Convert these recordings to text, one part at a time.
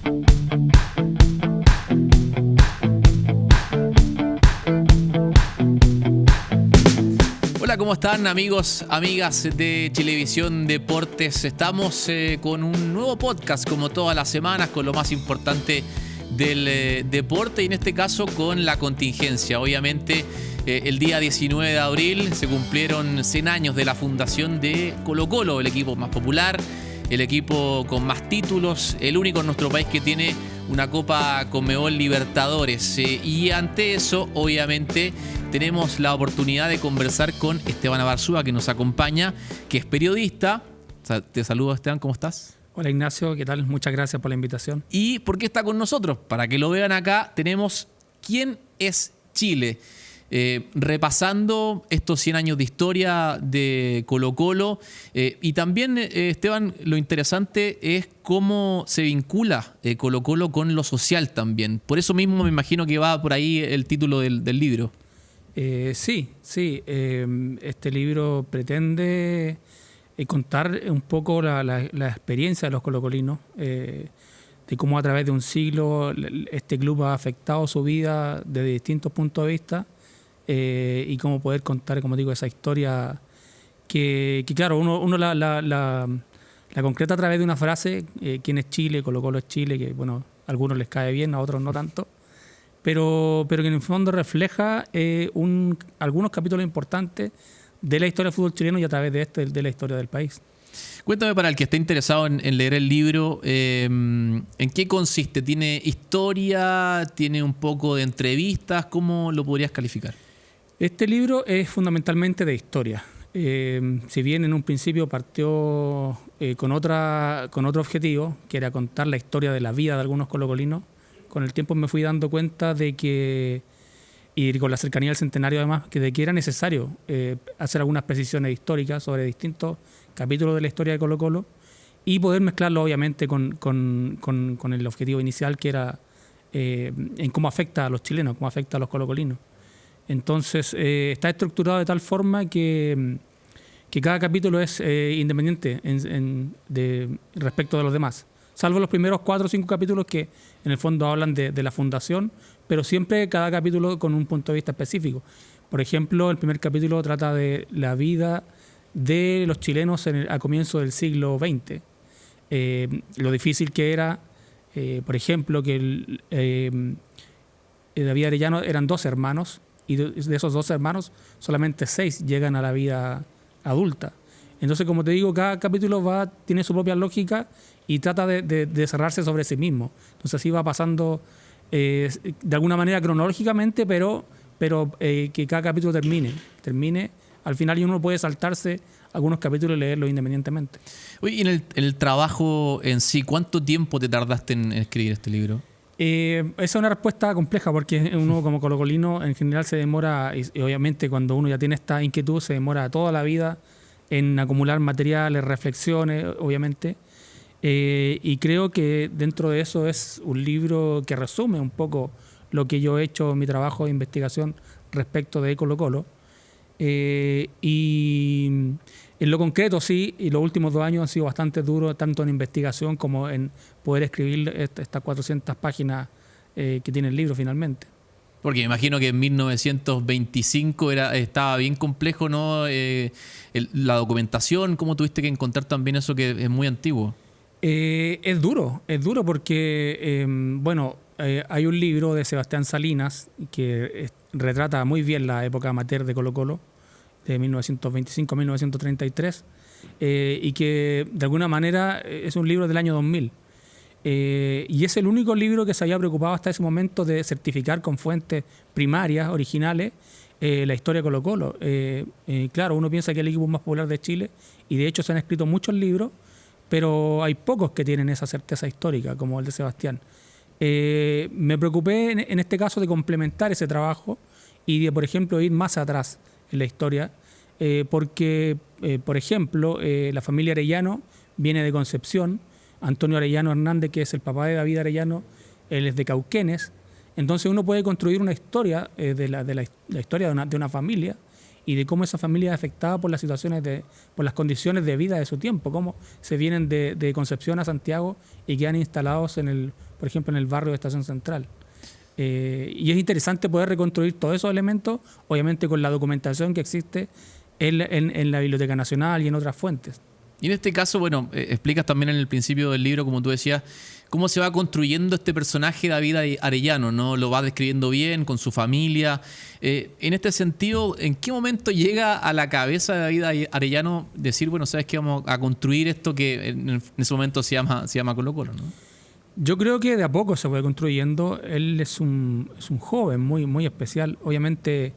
Hola, ¿cómo están amigos, amigas de Chilevisión Deportes? Estamos con un nuevo podcast como todas las semanas con lo más importante del deporte y en este caso con la contingencia. Obviamente el día 19 de abril se cumplieron 100 años de la fundación de Colo-Colo, el equipo más popular, el equipo con más títulos, el único en nuestro país que tiene una Copa Conmebol Libertadores. Y ante eso, obviamente, tenemos la oportunidad de conversar con Esteban Abarzúa, que nos acompaña, que es periodista. Te saludo, Esteban, ¿cómo estás? Hola, Ignacio, ¿qué tal? Muchas gracias por la invitación. ¿Y por qué está con nosotros? Para que lo vean acá, tenemos ¿Quién es Chile? Repasando estos 100 años de historia de Colo-Colo. Y también, Esteban, lo interesante es cómo se vincula Colo-Colo con lo social también. Por eso mismo me imagino que va por ahí el título del libro. Sí. Este libro pretende contar un poco la experiencia de los colocolinos, de cómo a través de un siglo este club ha afectado su vida desde distintos puntos de vista. Y cómo poder contar, como digo, esa historia que claro, uno la concreta a través de una frase, quién es Chile, Colo-Colo es Chile, que bueno, a algunos les cae bien, a otros no tanto, pero que en el fondo refleja algunos capítulos importantes de la historia del fútbol chileno y a través de la historia del país. Cuéntame, para el que esté interesado en leer el libro, ¿en qué consiste? ¿Tiene historia? ¿Tiene un poco de entrevistas? ¿Cómo lo podrías calificar? Este libro es fundamentalmente de historia. Si bien en un principio partió con otro objetivo, que era contar la historia de la vida de algunos colocolinos, con el tiempo me fui dando cuenta de que, y con la cercanía del centenario además, de que era necesario hacer algunas precisiones históricas sobre distintos capítulos de la historia de Colo-Colo y poder mezclarlo obviamente con el objetivo inicial, que era en cómo afecta a los chilenos, cómo afecta a los colocolinos. Entonces está estructurado de tal forma que cada capítulo es independiente respecto de los demás, salvo los primeros 4 o 5 capítulos que en el fondo hablan de la fundación, pero siempre cada capítulo con un punto de vista específico. Por ejemplo, el primer capítulo trata de la vida de los chilenos a comienzo del siglo XX. Lo difícil que era, por ejemplo, que David Arellano eran 2 hermanos, y de esos 2 hermanos solamente 6 llegan a la vida adulta. Entonces, como te digo, cada capítulo tiene su propia lógica y trata de cerrarse sobre sí mismo. Entonces así va pasando de alguna manera cronológicamente, pero que cada capítulo termine al final, y uno puede saltarse algunos capítulos y leerlos independientemente. Oye, y en el trabajo en sí, ¿cuánto tiempo te tardaste en escribir este libro? Esa es una respuesta compleja, porque uno como colocolino en general se demora, y obviamente cuando uno ya tiene esta inquietud, se demora toda la vida en acumular materiales, reflexiones, obviamente. Y creo que dentro de eso es un libro que resume un poco lo que yo he hecho en mi trabajo de investigación respecto de Colo-Colo. Y en lo concreto sí, y los últimos 2 años han sido bastante duros, tanto en investigación como en poder escribir estas 400 páginas que tiene el libro finalmente. Porque me imagino que en 1925 estaba bien complejo, ¿no? La documentación, ¿cómo tuviste que encontrar también eso que es muy antiguo? Es duro porque, hay un libro de Sebastián Salinas que retrata muy bien la época amateur de Colo-Colo, de 1925 a 1933, y que de alguna manera es un libro del año 2000. Y es el único libro que se había preocupado hasta ese momento de certificar con fuentes primarias, originales, la historia de Colo-Colo. Claro, uno piensa que es el equipo más popular de Chile, y de hecho se han escrito muchos libros, pero hay pocos que tienen esa certeza histórica, como el de Sebastián. Me preocupé en este caso de complementar ese trabajo y de, por ejemplo, ir más atrás en la historia, porque, por ejemplo, la familia Arellano viene de Concepción. Antonio Arellano Hernández, que es el papá de David Arellano, él es de Cauquenes. Entonces uno puede construir una historia de la historia de una familia y de cómo esa familia es afectada por las situaciones, por las condiciones de vida de su tiempo, cómo se vienen de Concepción a Santiago y quedan instalados en el por ejemplo, en el barrio de Estación Central. Y es interesante poder reconstruir todos esos elementos, obviamente con la documentación que existe en la Biblioteca Nacional y en otras fuentes. Y en este caso, bueno, explicas también en el principio del libro, como tú decías, cómo se va construyendo este personaje David Arellano, ¿no? Lo va describiendo bien, con su familia. En este sentido, ¿en qué momento llega a la cabeza de David Arellano decir, bueno, sabes que vamos a construir esto que en ese momento se llama Colo-Colo, ¿no? Yo creo que de a poco se fue construyendo. Él es un joven muy, muy especial. Obviamente,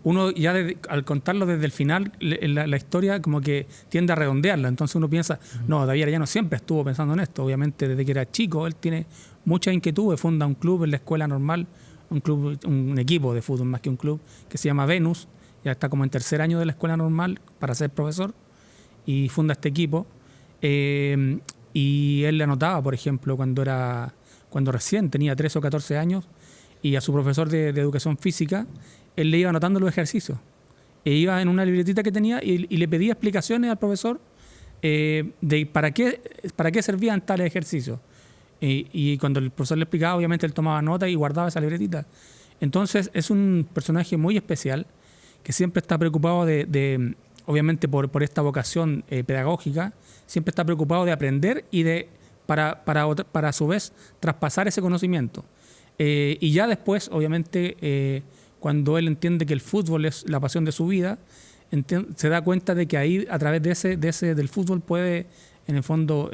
uno ya al contarlo desde el final, la historia como que tiende a redondearla. Entonces uno piensa, no, David Arellano siempre estuvo pensando en esto. Obviamente, desde que era chico, él tiene muchas inquietudes. Funda un club en la escuela normal, un equipo de fútbol más que un club, que se llama Venus. Ya está como en tercer año de la escuela normal para ser profesor. Y funda este equipo. Y él le anotaba, por ejemplo, cuando recién tenía 13 o 14 años, y a su profesor de educación física, él le iba anotando los ejercicios. E iba en una libretita que tenía y le pedía explicaciones al profesor de para qué servían tales ejercicios. Y cuando el profesor le explicaba, obviamente él tomaba nota y guardaba esa libretita. Entonces es un personaje muy especial que siempre está preocupado obviamente por esta vocación pedagógica, siempre está preocupado de aprender y para a su vez traspasar ese conocimiento. Y ya después, obviamente, cuando él entiende que el fútbol es la pasión de su vida, se da cuenta de que ahí, a través del fútbol, puede, en el fondo,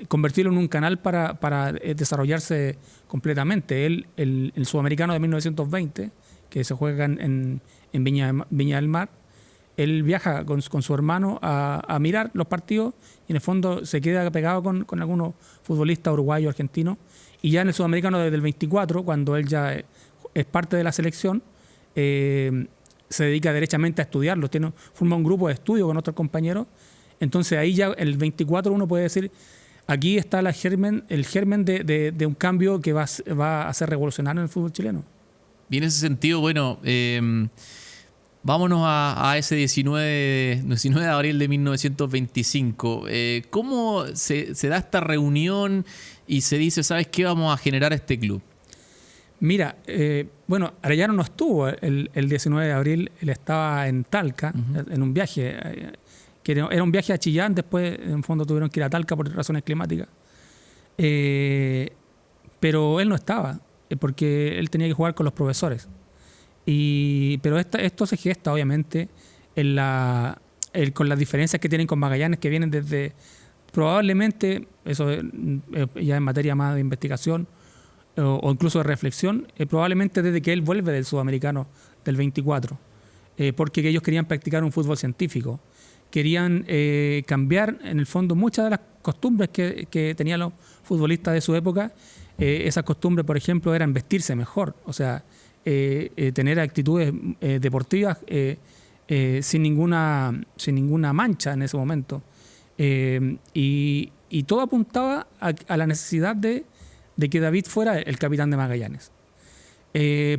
convertirlo en un canal para desarrollarse completamente. El sudamericano de 1920, que se juega en Viña del Mar, él viaja con su hermano a mirar los partidos y en el fondo se queda pegado con algunos futbolistas uruguayos, argentinos. Y ya en el sudamericano desde el 24, cuando él ya es parte de la selección, se dedica derechamente a estudiarlo. Forma un grupo de estudio con otros compañeros. Entonces ahí ya el 24 uno puede decir, aquí está el germen de un cambio que va a ser revolucionario en el fútbol chileno. Y en ese sentido, bueno, vámonos a ese 19 de abril de 1925. ¿Cómo se da esta reunión y se dice, ¿sabes qué? Vamos a generar este club. Mira, bueno, Arellano no estuvo el 19 de abril, él estaba en Talca, en un viaje, que era un viaje a Chillán, después en fondo tuvieron que ir a Talca por razones climáticas. Pero él no estaba, porque él tenía que jugar con los profesores. Pero esto se gesta, obviamente, con las diferencias que tienen con Magallanes, que vienen desde, probablemente, eso ya en materia más de investigación o incluso de reflexión, probablemente desde que él vuelve del sudamericano del 24, porque ellos querían practicar un fútbol científico. Querían cambiar, en el fondo, muchas de las costumbres que tenían los futbolistas de su época. Esas costumbres, por ejemplo, eran vestirse mejor, o sea, tener actitudes deportivas sin ninguna mancha en ese momento. Y todo apuntaba a la necesidad de que David fuera el capitán de Magallanes.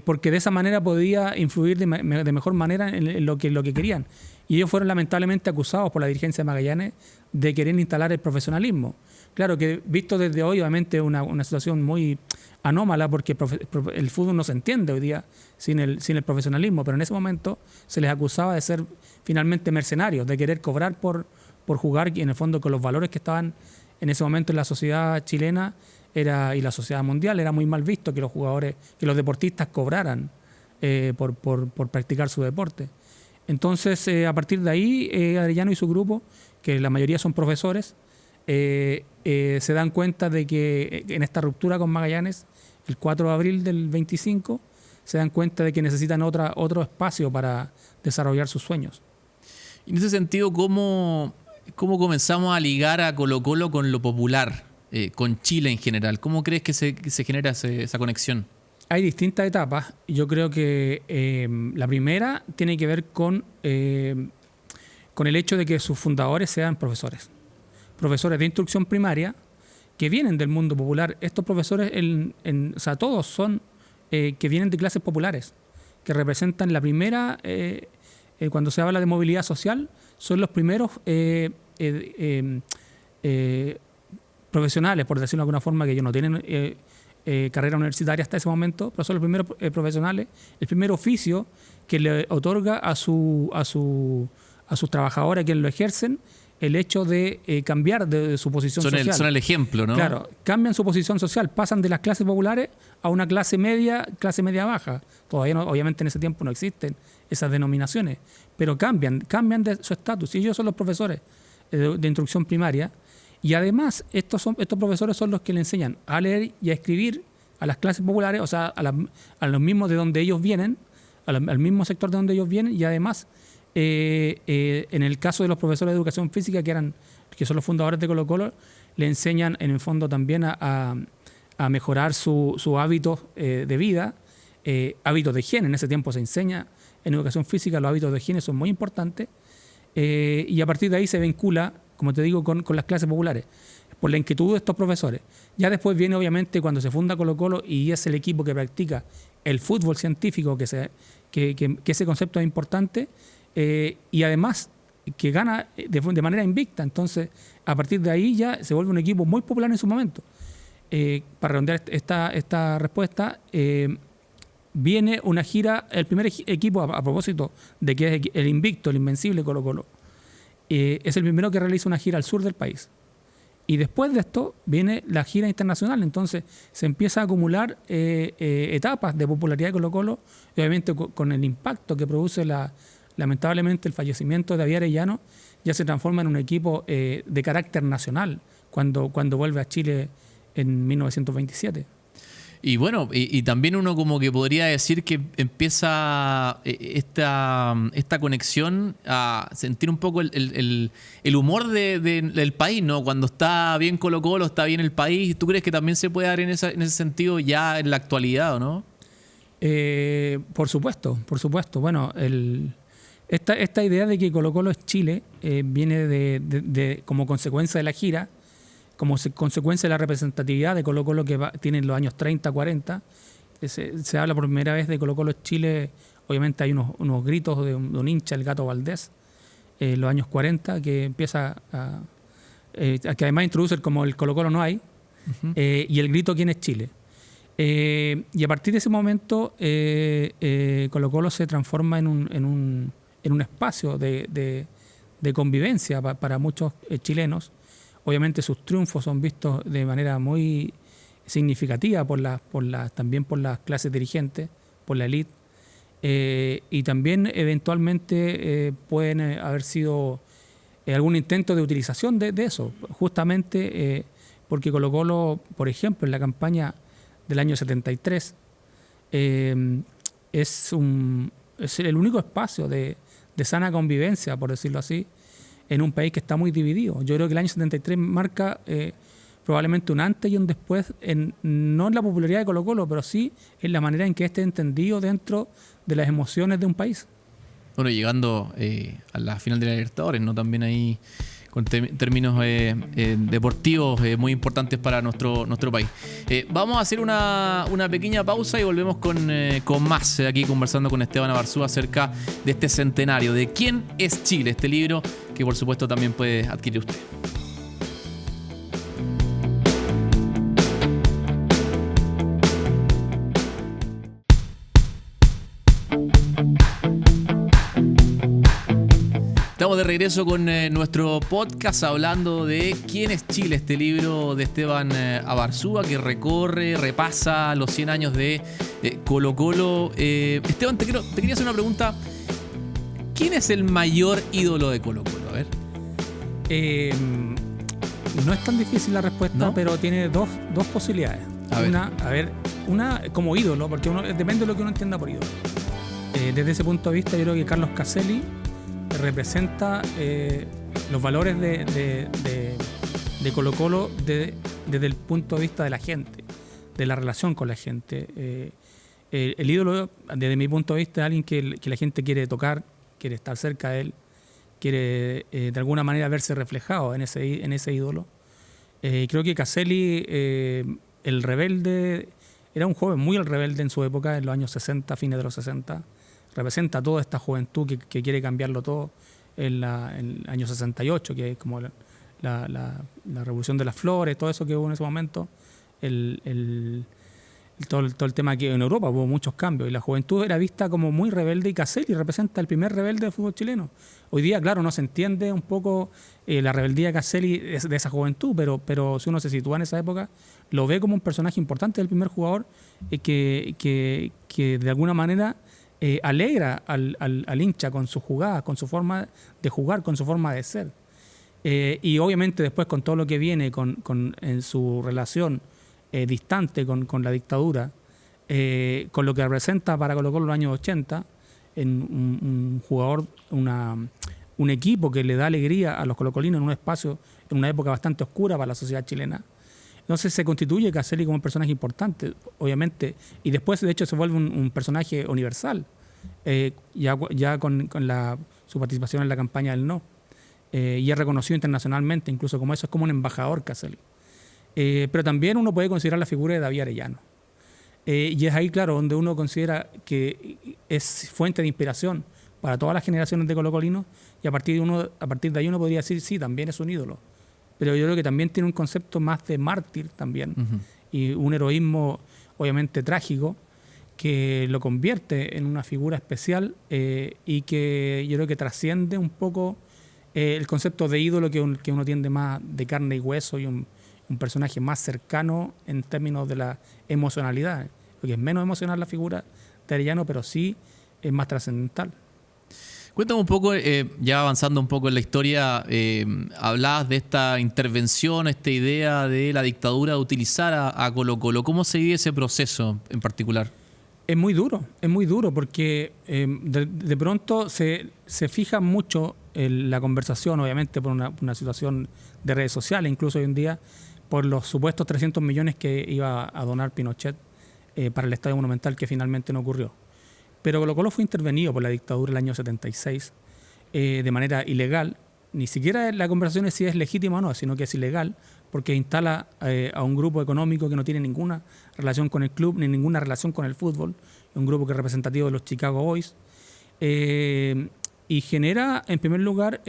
Porque de esa manera podía influir de mejor manera en lo que querían. Y ellos fueron lamentablemente acusados por la dirigencia de Magallanes de querer instalar el profesionalismo. Claro que visto desde hoy, obviamente, es una situación muy anómala, porque el fútbol no se entiende hoy día sin el profesionalismo, pero en ese momento se les acusaba de ser finalmente mercenarios, de querer cobrar por jugar, y en el fondo con los valores que estaban en ese momento en la sociedad chilena y la sociedad mundial, era muy mal visto que los deportistas cobraran por practicar su deporte. Entonces, a partir de ahí, Arellano y su grupo, que la mayoría son profesores, se dan cuenta de que en esta ruptura con Magallanes, el 4 de abril del 25, se dan cuenta de que necesitan otro espacio para desarrollar sus sueños. En ese sentido, ¿cómo comenzamos a ligar a Colo-Colo con lo popular, con Chile en general? ¿Cómo crees que se genera esa conexión? Hay distintas etapas. Yo creo que la primera tiene que ver con el hecho de que sus fundadores sean profesores de instrucción primaria que vienen del mundo popular. Estos profesores, o sea, todos son que vienen de clases populares, que representan la primera, cuando se habla de movilidad social, son los primeros profesionales, por decirlo de alguna forma, que ellos no tienen carrera universitaria hasta ese momento, pero son los primeros profesionales, el primer oficio que le otorga a sus trabajadores, a quienes lo ejercen, el hecho de cambiar de su posición social. Son el ejemplo, ¿no? Claro, cambian su posición social, pasan de las clases populares a una clase media baja. Todavía no, obviamente en ese tiempo no existen esas denominaciones, pero cambian de su estatus. Y ellos son los profesores de instrucción primaria. Y además, estos profesores son los que le enseñan a leer y a escribir a las clases populares, o sea, a los mismos de donde ellos vienen, al mismo sector de donde ellos vienen, y además, en el caso de los profesores de educación física, que son los fundadores de Colo-Colo, le enseñan en el fondo también a mejorar sus hábitos de vida, hábitos de higiene. En ese tiempo se enseña en educación física, los hábitos de higiene son muy importantes, y a partir de ahí se vincula, como te digo, con las clases populares, por la inquietud de estos profesores. Ya después viene, obviamente, cuando se funda Colo-Colo y es el equipo que practica el fútbol científico, que ese concepto es importante, y además que gana de manera invicta. Entonces, a partir de ahí ya se vuelve un equipo muy popular en su momento. Para redondear esta respuesta, viene una gira, el primer equipo, a propósito de que es el invicto, el invencible Colo-Colo, es el primero que realiza una gira al sur del país. Y después de esto viene la gira internacional. Entonces se empieza a acumular etapas de popularidad de Colo-Colo, y obviamente con el impacto que produce lamentablemente el fallecimiento de David Arellano, ya se transforma en un equipo de carácter nacional cuando vuelve a Chile en 1927. Y bueno, y también uno como que podría decir que empieza esta conexión a sentir un poco el humor del país, ¿no? Cuando está bien Colo-Colo, está bien el país. ¿Tú crees que también se puede dar en ese sentido ya en la actualidad, o no? Por supuesto. Bueno, esta idea de que Colo-Colo es Chile viene de como consecuencia de la gira, como consecuencia de la representatividad de Colo-Colo que tiene en los años 30, 40. Se habla por primera vez de Colo-Colo Chile. Obviamente hay unos gritos de un hincha, el Gato Valdés, en los años 40, que empieza que además introduce como el Colo-Colo no hay, y el grito ¿quién es Chile? Y a partir de ese momento Colo-Colo se transforma en un espacio de convivencia para muchos chilenos. Obviamente sus triunfos son vistos de manera muy significativa también por las clases dirigentes, por la élite, y también eventualmente pueden haber sido algún intento de utilización de eso, justamente porque Colo-Colo, por ejemplo, en la campaña del año 73, es el único espacio de sana convivencia, por decirlo así, en un país que está muy dividido. Yo creo que el año 73 marca probablemente un antes y un después, no en la popularidad de Colo-Colo, pero sí en la manera en que esté entendido dentro de las emociones de un país. Bueno, llegando a la final de la Libertadores, ¿no? También ahí con términos deportivos muy importantes para nuestro país. Vamos a hacer una pequeña pausa y volvemos con más, aquí conversando con Esteban Abarzúa acerca de este centenario, de quién es Chile, este libro que por supuesto también puede adquirir usted. Estamos de regreso con nuestro podcast hablando de quién es Chile, este libro de Esteban Abarzúa que repasa los 100 años de Colo-Colo. Esteban, te quería hacer una pregunta. ¿Quién es el mayor ídolo de Colo-Colo? A ver. No es tan difícil la respuesta, ¿no? Pero tiene dos posibilidades. Una como ídolo, porque depende de lo que uno entienda por ídolo. Desde ese punto de vista, yo creo que Carlos Caselli representa los valores de Colo-Colo desde el punto de vista de la gente, de la relación con la gente. El ídolo, desde mi punto de vista, es alguien que la gente quiere tocar, quiere estar cerca de él, quiere de alguna manera verse reflejado en ese ídolo. Creo que Caselli, el rebelde, era un joven muy rebelde en su época, en los años 60, fines de los 60. Representa toda esta juventud que quiere cambiarlo todo en el año 68, que es como la revolución de las flores, todo eso que hubo en ese momento, todo el tema que en Europa hubo muchos cambios y la juventud era vista como muy rebelde, y Caselli representa el primer rebelde del fútbol chileno. Hoy día, claro, no se entiende un poco la rebeldía de Caselli de esa juventud, pero si uno se sitúa en esa época, lo ve como un personaje importante del primer jugador que de alguna manera alegra al hincha con sus jugadas, con su forma de jugar, con su forma de ser. Y obviamente después con todo lo que viene en su relación distante con la dictadura, con lo que representa para Colo-Colo en los años 80, en un jugador, un equipo que le da alegría a los colocolinos en un espacio, en una época bastante oscura para la sociedad chilena. Entonces se constituye Caselli como un personaje importante, obviamente, y después de hecho se vuelve un personaje universal, ya con su participación en la campaña del no. Y es reconocido internacionalmente, incluso como eso, es como un embajador Caselli. Pero también uno puede considerar la figura de David Arellano. Y es ahí, claro, donde uno considera que es fuente de inspiración para todas las generaciones de colocolinos, y a partir de ahí uno podría decir, sí, también es un ídolo. Pero yo creo que también tiene un concepto más de mártir también, y un heroísmo obviamente trágico, que lo convierte en una figura especial, y que yo creo que trasciende un poco el concepto de ídolo que uno tiende más de carne y hueso, y un personaje más cercano en términos de la emocionalidad, porque es menos emocional la figura de Arellano, pero sí es más trascendental. Cuéntame un poco, ya avanzando un poco en la historia, hablabas de esta intervención, esta idea de la dictadura de utilizar a Colo-Colo. ¿Cómo se vive ese proceso en particular? Es muy duro porque de pronto se fija mucho la conversación, obviamente por una situación de redes sociales, incluso hoy en día, por los supuestos 300 millones que iba a donar Pinochet para el Estadio Monumental, que finalmente no ocurrió. Pero Colo-Colo fue intervenido por la dictadura el año 76 de manera ilegal. Ni siquiera la conversación es si es legítima o no, sino que es ilegal, porque instala a un grupo económico que no tiene ninguna relación con el club, ni ninguna relación con el fútbol, un grupo que es representativo de los Chicago Boys, y genera, en primer lugar,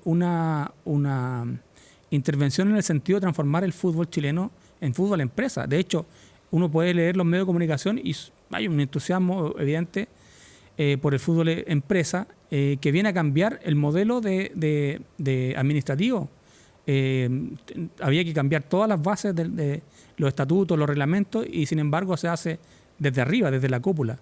una intervención en el sentido de transformar el fútbol chileno en fútbol empresa. De hecho, uno puede leer los medios de comunicación y hay un entusiasmo evidente por el fútbol empresa, que viene a cambiar el modelo de administrativo. Había que cambiar todas las bases de los estatutos, los reglamentos, y sin embargo se hace desde arriba, desde la cúpula.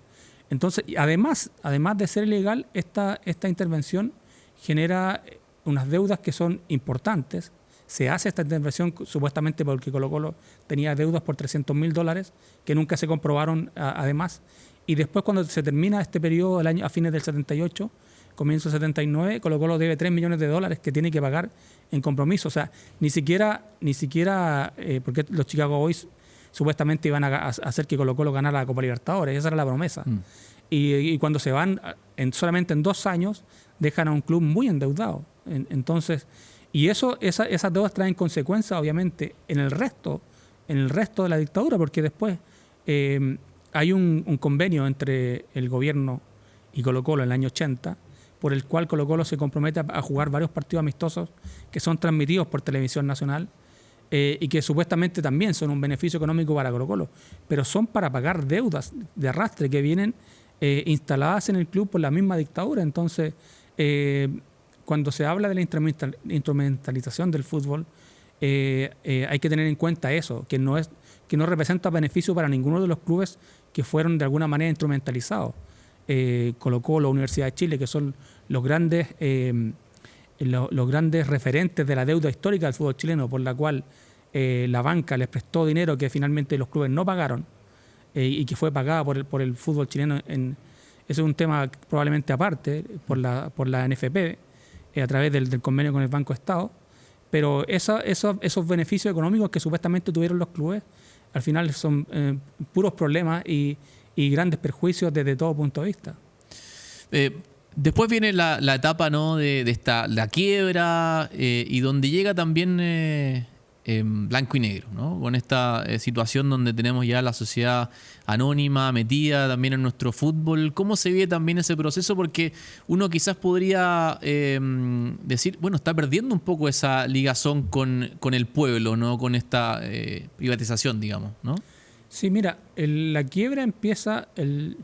Entonces, además de ser ilegal, esta intervención genera unas deudas que son importantes. Se hace esta intervención supuestamente porque Colo-Colo tenía deudas por $300.000 que nunca se comprobaron además. Y después, cuando se termina este periodo del año, a fines del 78, comienzo del 79, Colo-Colo debe $3 millones que tiene que pagar en compromiso. O sea, ni siquiera porque los Chicago Boys supuestamente iban a hacer que Colo-Colo ganara la Copa Libertadores. Esa era la promesa. Y cuando se van, solamente en 2 años, dejan a un club muy endeudado. Entonces, y esas deudas traen consecuencias, obviamente, en el resto de la dictadura, porque después hay un convenio entre el gobierno y Colo-Colo en el año 80, por el cual Colo-Colo se compromete a jugar varios partidos amistosos que son transmitidos por televisión nacional, y que supuestamente también son un beneficio económico para Colo-Colo, pero son para pagar deudas de arrastre que vienen instaladas en el club por la misma dictadura. Entonces, cuando se habla de la instrumentalización del fútbol, hay que tener en cuenta eso, que no representa beneficio para ninguno de los clubes que fueron de alguna manera instrumentalizados. Colo-Colo, Universidad de Chile, que son los grandes referentes de la deuda histórica del fútbol chileno, por la cual la banca les prestó dinero que finalmente los clubes no pagaron, y que fue pagada por el fútbol chileno. Eso es un tema probablemente aparte por la NFP, a través del convenio con el Banco Estado, pero esos beneficios económicos que supuestamente tuvieron los clubes, al final son puros problemas y grandes perjuicios desde todo punto de vista. Después viene la etapa, ¿no?, de la quiebra, y donde llega también blanco y negro, ¿no? Con esta situación donde tenemos ya la sociedad anónima metida también en nuestro fútbol. ¿Cómo se vive también ese proceso? Porque uno quizás podría decir, bueno, está perdiendo un poco esa ligazón con el pueblo, ¿no? Con esta privatización, digamos, ¿no? Sí, mira, la quiebra empieza,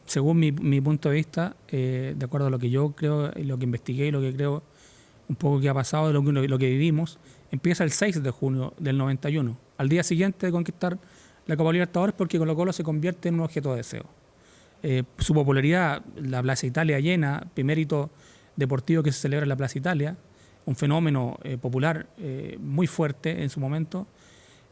según mi punto de vista, de acuerdo a lo que yo creo y lo que investigué y lo que creo un poco que ha pasado, de lo que vivimos, empieza el 6 de junio del 91, al día siguiente de conquistar la Copa Libertadores, porque Colo-Colo se convierte en un objeto de deseo. Su popularidad, la Plaza Italia llena, primer hito deportivo que se celebra en la Plaza Italia, un fenómeno popular muy fuerte en su momento.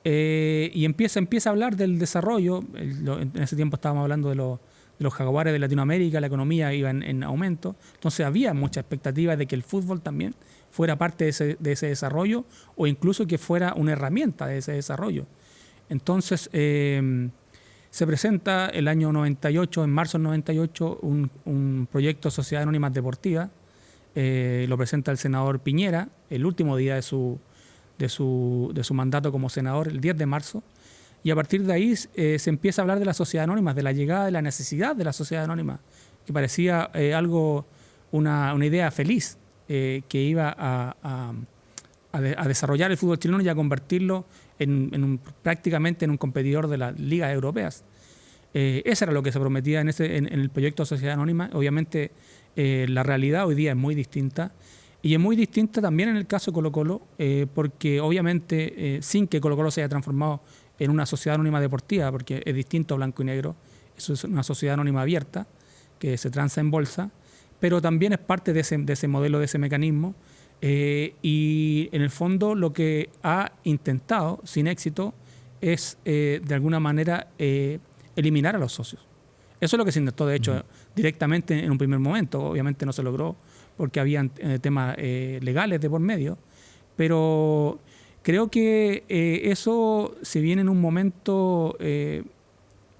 Y empieza a hablar del desarrollo. En ese tiempo estábamos hablando de los jaguares de Latinoamérica, la economía iba en aumento, entonces había mucha expectativa de que el fútbol también fuera parte de ese desarrollo, o incluso que fuera una herramienta de ese desarrollo. Entonces se presenta el año 98, en marzo del 98, un proyecto de Sociedad Anónima Deportiva. Lo presenta el senador Piñera el último día de su mandato como senador, el 10 de marzo, y a partir de ahí se empieza a hablar de la sociedad anónima, de la llegada, de la necesidad de la sociedad anónima, que parecía una idea feliz, que iba a desarrollar el fútbol chileno y a convertirlo prácticamente en un competidor de las ligas europeas. Eso era lo que se prometía en el proyecto de Sociedad Anónima. Obviamente la realidad hoy día es muy distinta. Y es muy distinta también en el caso de Colo-Colo, porque obviamente sin que Colo-Colo se haya transformado en una sociedad anónima deportiva, porque es distinto a blanco y negro, eso es una sociedad anónima abierta que se transa en bolsa, pero también es parte de ese modelo, de ese mecanismo, y en el fondo lo que ha intentado, sin éxito, es de alguna manera eliminar a los socios. Eso es lo que se intentó, de hecho, directamente en un primer momento. Obviamente no se logró porque habían temas legales de por medio, pero creo que eso, si bien en un momento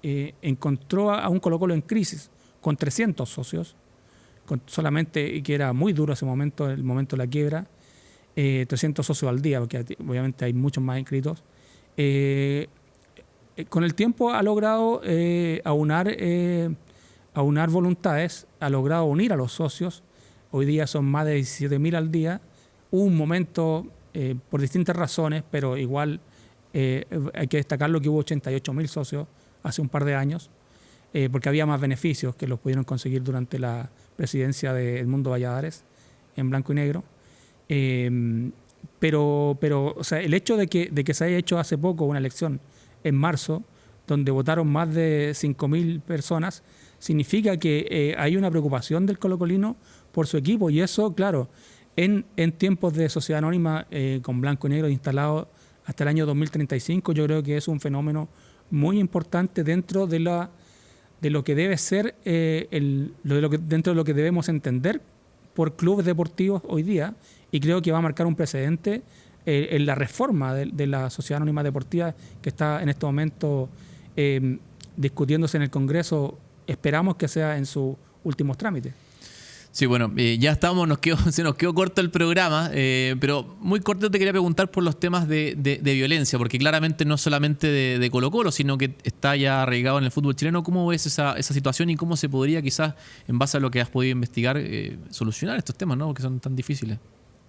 encontró a un Colo-Colo en crisis, con 300 socios, solamente, y que era muy duro ese momento, el momento de la quiebra, 300 socios al día, porque obviamente hay muchos más inscritos, con el tiempo ha logrado aunar voluntades, ha logrado unir a los socios. Hoy día son más de 17.000 al día. Hubo un momento, por distintas razones, pero igual hay que destacarlo, que hubo 88.000 socios hace un par de años, porque había más beneficios que los pudieron conseguir durante la presidencia de Edmundo Valladares en blanco y negro. Pero o sea, el hecho de que se haya hecho hace poco una elección en marzo, donde votaron más de 5.000 personas, significa que hay una preocupación del colocolino por su equipo, y eso, claro, en tiempos de sociedad anónima con blanco y negro instalado hasta el año 2035, yo creo que es un fenómeno muy importante dentro de lo que debe ser, dentro de lo que debemos entender por clubes deportivos hoy día, y creo que va a marcar un precedente en la reforma de la sociedad anónima deportiva que está en este momento discutiéndose en el Congreso. Esperamos que sea en sus últimos trámites. Sí, bueno, ya estamos, se nos quedó corto el programa, pero muy corto te quería preguntar por los temas de violencia, porque claramente no solamente de Colo-Colo, sino que está ya arraigado en el fútbol chileno. ¿Cómo ves esa situación y cómo se podría, quizás, en base a lo que has podido investigar, solucionar estos temas, ¿no? Que son tan difíciles?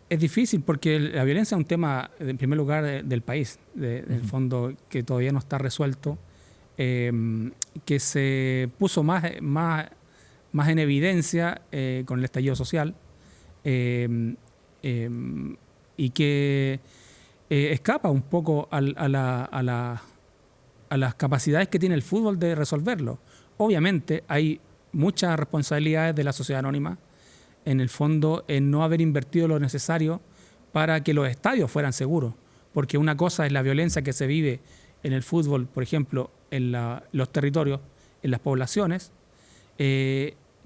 Es difícil porque la violencia es un tema, en primer lugar, del país, del fondo, que todavía no está resuelto, que se puso más en evidencia con el estallido social, y que escapa un poco a las capacidades que tiene el fútbol de resolverlo. Obviamente hay muchas responsabilidades de la sociedad anónima, en el fondo, en no haber invertido lo necesario para que los estadios fueran seguros, porque una cosa es la violencia que se vive en el fútbol, por ejemplo, en los territorios, en las poblaciones,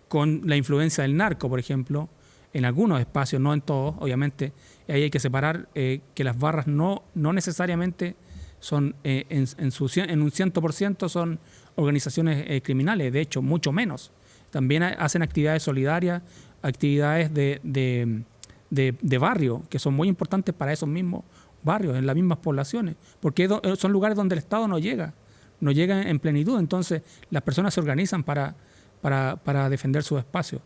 con la influencia del narco, por ejemplo, en algunos espacios, no en todos, obviamente. Ahí hay que separar que las barras no necesariamente son, en un 100% son organizaciones criminales, de hecho, mucho menos. También hacen actividades solidarias, actividades de barrio, que son muy importantes para esos mismos barrios, en las mismas poblaciones, porque son lugares donde el Estado no llega en plenitud. Entonces las personas se organizan para defender sus espacios.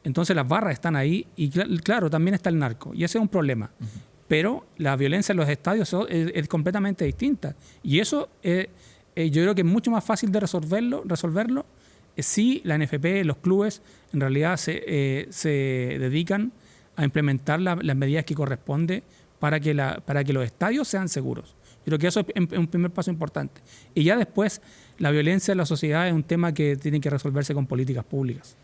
Entonces las barras están ahí y claro, también está el narco, y ese es un problema. Uh-huh. Pero la violencia en los estadios es completamente distinta, y eso yo creo que es mucho más fácil de resolverlo si la NFP, los clubes, en realidad se dedican a implementar las medidas que corresponde para que los estadios sean seguros. Yo creo que eso es un primer paso importante. Y ya después, la violencia en la sociedad es un tema que tiene que resolverse con políticas públicas.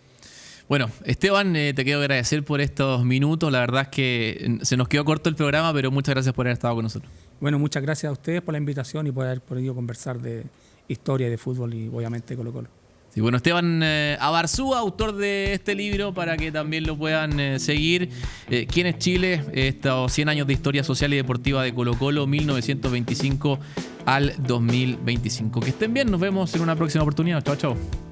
Bueno, Esteban, te quiero agradecer por estos minutos. La verdad es que se nos quedó corto el programa, pero muchas gracias por haber estado con nosotros. Bueno, muchas gracias a ustedes por la invitación y por haber podido conversar de historia, de fútbol y obviamente de Colo-Colo. Sí, bueno, Esteban Abarzúa, autor de este libro, para que también lo puedan seguir. ¿Quién es Chile? Estos 100 años de historia social y deportiva de Colo-Colo, 1925 al 2025. Que estén bien, nos vemos en una próxima oportunidad. Chao, chao.